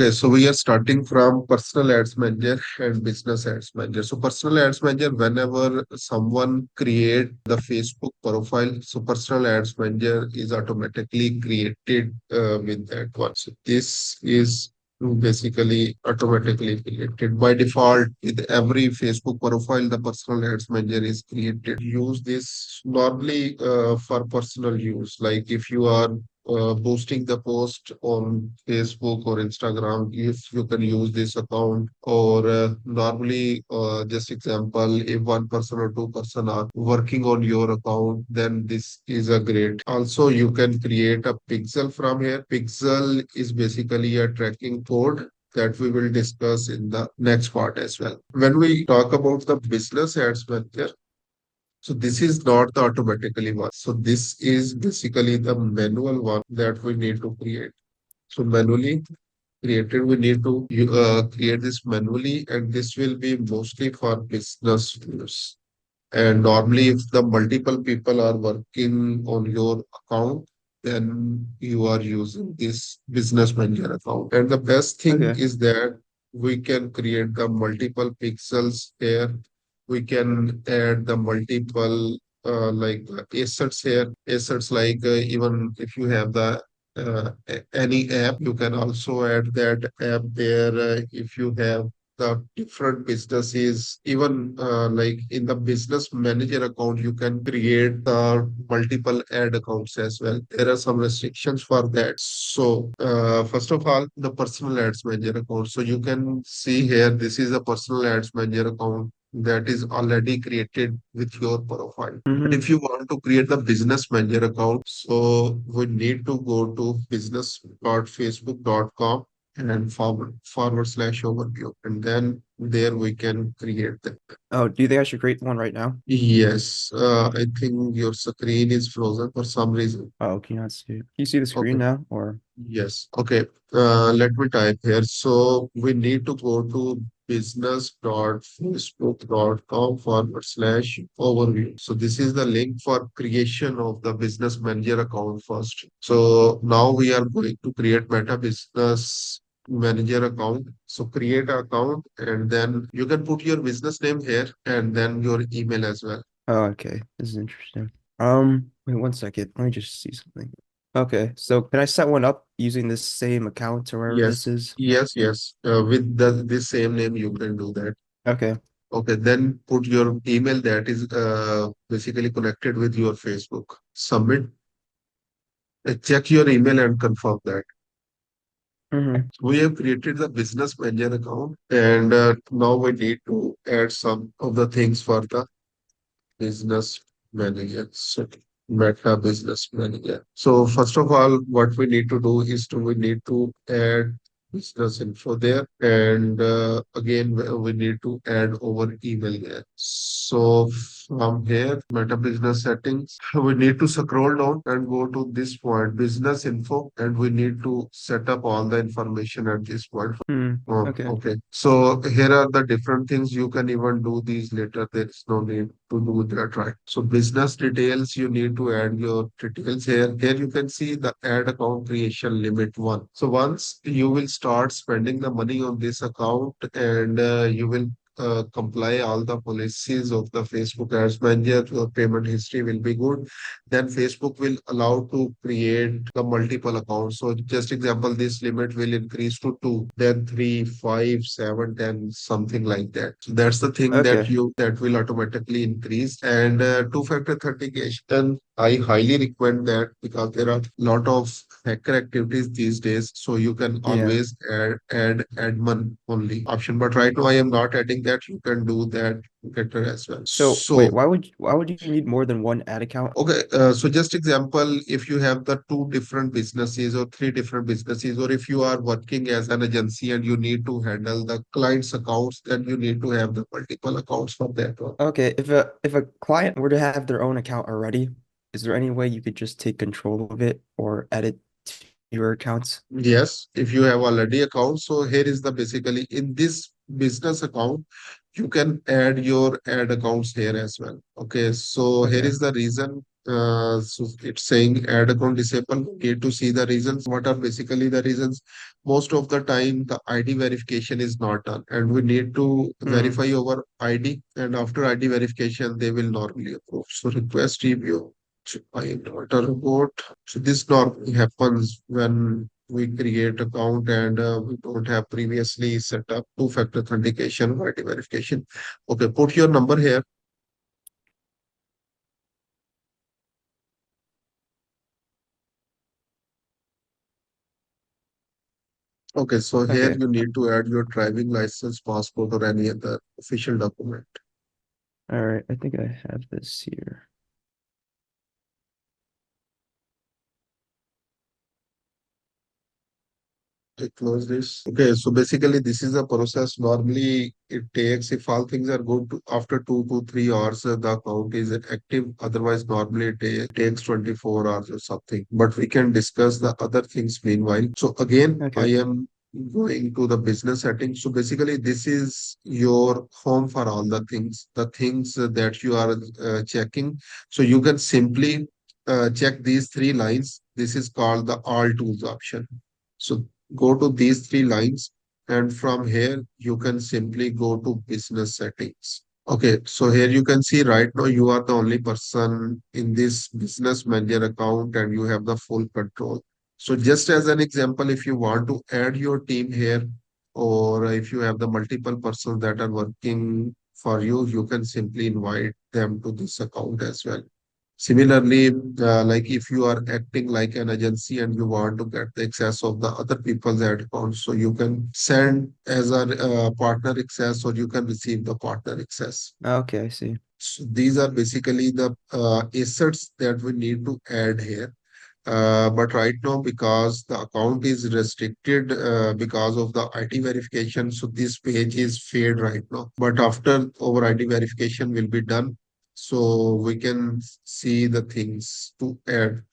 Okay, so we are starting from personal ads manager and business ads manager. So personal ads manager, whenever someone create the Facebook profile, so personal ads manager is automatically created with that one. So this is basically automatically created by default with every Facebook profile. The personal ads manager is created. Use this normally for personal use, like if you are posting the post on Facebook or Instagram, if you can use this account, or normally, just example, if one person or two person are working on your account, then this is a great. Also, you can create a pixel from here. Pixel is basically a tracking code that we will discuss in the next part as well. When we talk about the business ads manager, so this is not the automatically one. So this is basically the manual one that we need to create. So manually created, we need to create this manually, and this will be mostly for business use. And normally, if the multiple people are working on your account, then you are using this business manager account. And the best thing Okay. is that we can create the multiple pixels here. We can add the multiple like assets here. Assets like even if you have the any app, you can also add that app there. If you have the different businesses, even like in the business manager account, you can create the multiple ad accounts as well. There are some restrictions for that. So first of all, the personal ads manager account. So you can see here, this is a personal ads manager account that is already created with your profile. But Mm-hmm. if you want to create the business manager account, so we need to go to business.facebook.com and forward slash overview, and then there we can create that. Oh, do you think I should create one right now? Yes, I think your screen is frozen for some reason. Oh, can you not see it? Can you see the screen Okay. now? Or Yes. Okay. Let me type here. So we need to go to business.facebook.com forward slash overview. So this is the link for creation of the business manager account first. So now we are going to create Meta Business Manager account. So create an account, and then you can put your business name here and then your email as well. oh, okay. This is interesting. Wait 1 second. Let me just see something. Okay, so can I set one up using this same account or wherever this Yes. is? Yes. With this same name, you can do that. Okay. Okay, then put your email that is basically connected with your Facebook. Submit, check your email and confirm that. Mm-hmm. We have created the business manager account, and now we need to add some of the things for the business manager. So Meta Business Manager. So first of all, what we need to do is we need to add business info there, and again we need to add over email there. So from here, Meta Business Settings, we need to scroll down and go to this point, business info, and we need to set up all the information at this point. Mm, Oh, okay. okay. So here are the different things. You can even do these later. There is no need to do that, right? So business details, you need to add your details here. Here you can see the add account creation limit one. So once you will start spending the money on this account, and you will comply all the policies of the Facebook Ads Manager, your payment history will be good. Then Facebook will allow to create the multiple accounts. So just example, this limit will increase to two, then three, five, seven, 10, something like that. So that's the thing that Okay. you that will automatically increase. And two-factor authentication, I highly recommend that because there are a lot of hacker activities these days. So you can Yeah. always add admin only option. But right now I am not adding that. You can do that better as well. So wait, So why would you need more than one ad account? okay, so just example, if you have the two different businesses or three different businesses, or if you are working as an agency and you need to handle the client's accounts, then you need to have the multiple accounts for that one. Okay, if a client were to have their own account already, is there any way you could just take control of it or edit to your accounts? Yes, if you have already account, so here is the basically in this business account, you can add your ad accounts here as well. Okay, so here Okay. is the reason. So it's saying add account disabled. We need to see the reasons. What are basically the reasons? Most of the time, the ID verification is not done, and we need to Hmm. verify our ID. And after ID verification, they will normally approve. So request review. I not a robot. So this normally happens when we create account and we don't have previously set up two-factor authentication or ID verification. Okay, put your number here. Okay, so here Okay. you need to add your driving license, passport, or any other official document. All right. I think I have this here. I close this. Okay, so basically this is a process. Normally it takes, if all things are good, after 2 to 3 hours, the account is active. Otherwise, normally it takes 24 hours or something. But we can discuss the other things meanwhile. So again, I Okay. am going to the business settings. So basically this is your home for all the things that you are checking. So you can simply check these three lines. This is called the all tools option. So go to these three lines, and from here you can simply go to business settings. Okay, so here you can see right now you are the only person in this business manager account and you have the full control. So just as an example, if you want to add your team here, or if you have the multiple persons that are working for you, you can simply invite them to this account as well. Similarly, like if you are acting like an agency and you want to get the access of the other people's ad accounts, so you can send as a partner access or you can receive the partner access. Okay, I see. So these are basically the assets that we need to add here. But right now, because the account is restricted because of the ID verification, so this page is fade right now. But after our ID verification will be done, so we can see the things to add.